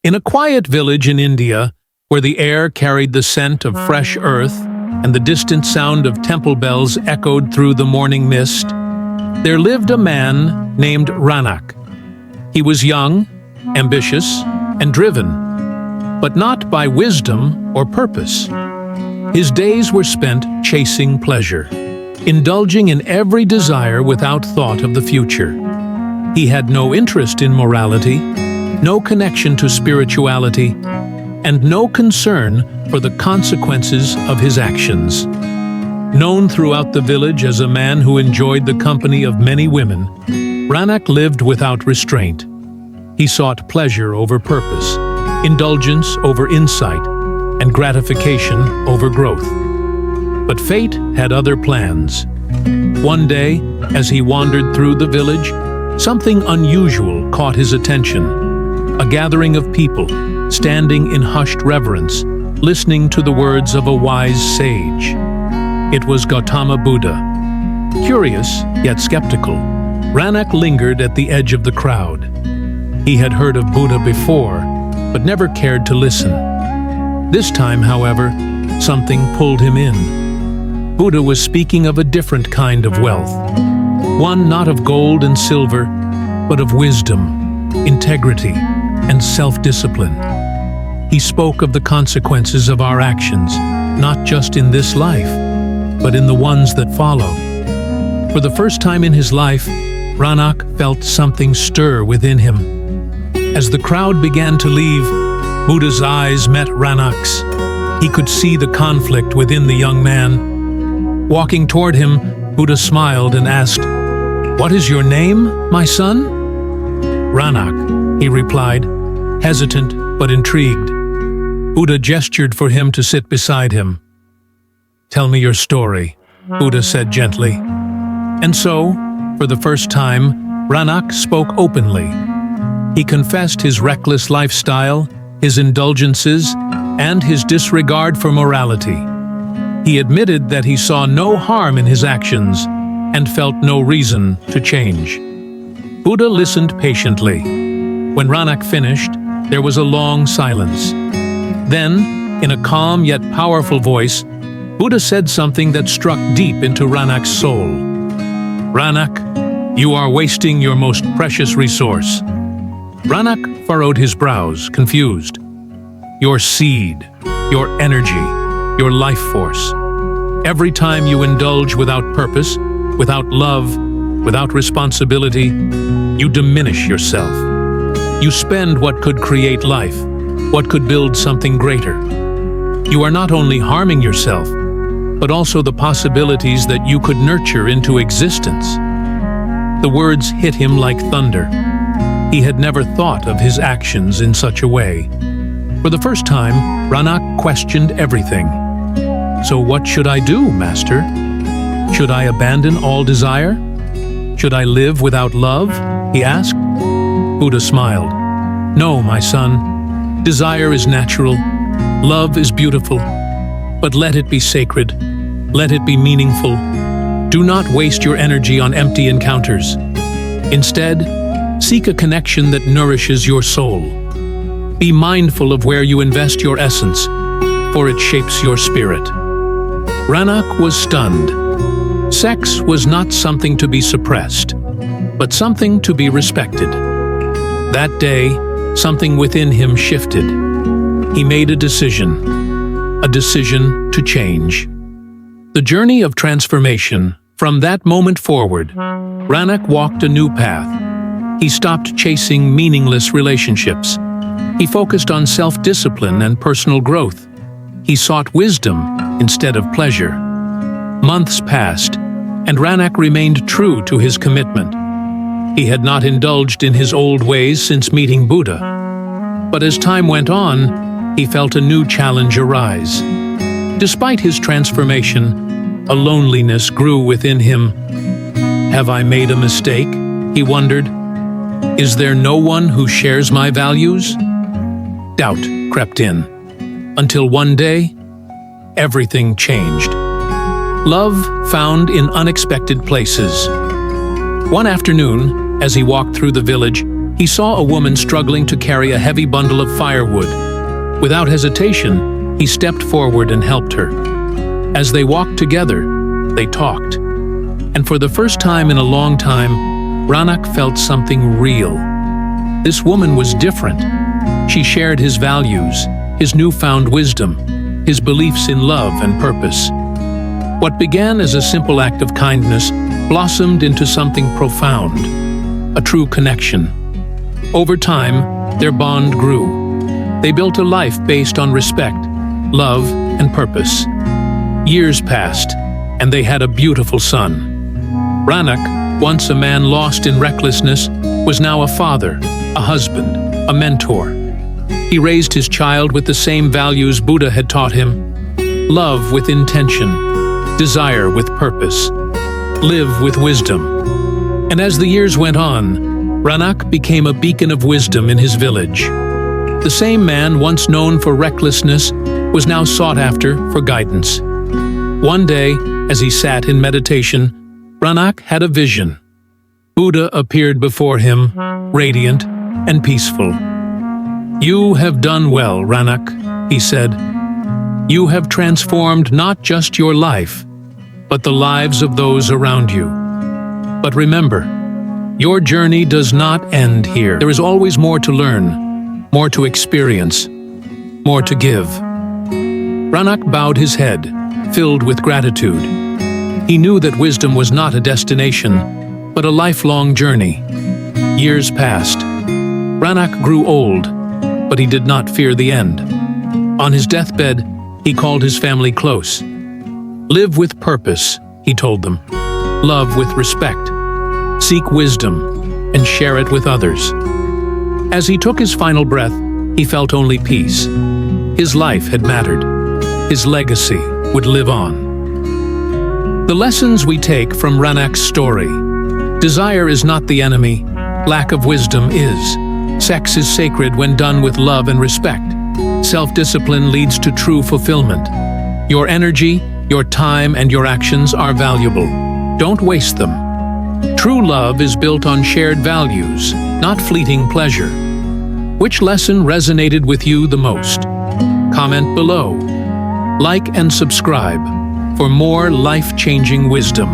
In a quiet village in India, where the air carried the scent of fresh earth and the distant sound of temple bells echoed through the morning mist, there lived a man named Rannak. He was young, ambitious, and driven, but not by wisdom or purpose. His days were spent chasing pleasure, indulging in every desire without thought of the future. He had no interest in morality, no connection to spirituality, and no concern for the consequences of his actions. Known throughout the village as a man who enjoyed the company of many women, Rannak lived without restraint. He sought pleasure over purpose, indulgence over insight, and gratification over growth. But fate had other plans. One day, as he wandered through the village, something unusual caught his attention. A gathering of people, standing in hushed reverence, listening to the words of a wise sage. It was Gautama Buddha. Curious, yet skeptical, Rannak lingered at the edge of the crowd. He had heard of Buddha before, but never cared to listen. This time, however, something pulled him in. Buddha was speaking of a different kind of wealth, one not of gold and silver, but of wisdom, integrity, and self-discipline. He spoke of the consequences of our actions, not just in this life, but in the ones that follow. For the first time in his life, Rannak felt something stir within him. As the crowd began to leave, Buddha's eyes met Rannak's. He could see the conflict within the young man. Walking toward him, Buddha smiled and asked, "What is your name, my son?" "Rannak," he replied, hesitant but intrigued. Buddha gestured for him to sit beside him. "Tell me your story," Buddha said gently. And so, for the first time, Rannak spoke openly. He confessed his reckless lifestyle, his indulgences, and his disregard for morality. He admitted that he saw no harm in his actions and felt no reason to change. Buddha listened patiently. When Rannak finished, there was a long silence. Then, in a calm yet powerful voice, Buddha said something that struck deep into Rannak's soul. "Rannak, you are wasting your most precious resource." Rannak furrowed his brows, confused. "Your seed, your energy, your life force. Every time you indulge without purpose, without love, without responsibility, you diminish yourself. You spend what could create life, what could build something greater. You are not only harming yourself, but also the possibilities that you could nurture into existence." The words hit him like thunder. He had never thought of his actions in such a way. For the first time, Rannak questioned everything. "So what should I do, Master? Should I abandon all desire? Should I live without love?" he asked. Buddha smiled. "No, my son. Desire is natural. Love is beautiful. But let it be sacred. Let it be meaningful. Do not waste your energy on empty encounters. Instead, seek a connection that nourishes your soul. Be mindful of where you invest your essence, for it shapes your spirit." Rannak was stunned. Sex was not something to be suppressed, but something to be respected. That day, something within him shifted. He made a decision to change. The journey of transformation. From that moment forward, Rannak walked a new path. He stopped chasing meaningless relationships. He focused on self-discipline and personal growth. He sought wisdom instead of pleasure. Months passed, and Rannak remained true to his commitment. He had not indulged in his old ways since meeting Buddha. But as time went on, he felt a new challenge arise. Despite his transformation, a loneliness grew within him. "Have I made a mistake?" he wondered. "Is there no one who shares my values?" Doubt crept in, until one day, everything changed. Love found in unexpected places. One afternoon, as he walked through the village, He saw a woman struggling to carry a heavy bundle of firewood. Without hesitation, he stepped forward and helped her. As they walked together, they talked. And for the first time in a long time, Rannak felt something real. This woman was different. She shared his values, his newfound wisdom, his beliefs in love and purpose. What began as a simple act of kindness blossomed into something profound, a true connection. Over time, their bond grew. They built a life based on respect, love, and purpose. Years passed, and they had a beautiful son. Rannak, once a man lost in recklessness, was now a father, a husband, a mentor. He raised his child with the same values Buddha had taught him: love with intention, desire with purpose, live with wisdom. And as the years went on, Rannak became a beacon of wisdom in his village. The same man, once known for recklessness, was now sought after for guidance. One day, as he sat in meditation, Rannak had a vision. Buddha appeared before him, radiant and peaceful. "You have done well, Rannak," he said. "You have transformed not just your life, but the lives of those around you. But remember, your journey does not end here. There is always more to learn, more to experience, more to give." Rannak bowed his head, filled with gratitude. He knew that wisdom was not a destination, but a lifelong journey. Years passed. Rannak grew old, but he did not fear the end. On his deathbed, he called his family close. "Live with purpose," he told them. "Love with respect. Seek wisdom, and share it with others." As he took his final breath, he felt only peace. His life had mattered. His legacy would live on. The lessons we take from Rannak's story: desire is not the enemy, lack of wisdom is. Sex is sacred when done with love and respect. Self-discipline leads to true fulfillment. Your energy, your time, and your actions are valuable. Don't waste them. True love is built on shared values, not fleeting pleasure. Which lesson resonated with you the most? Comment below. Like and subscribe for more life-changing wisdom.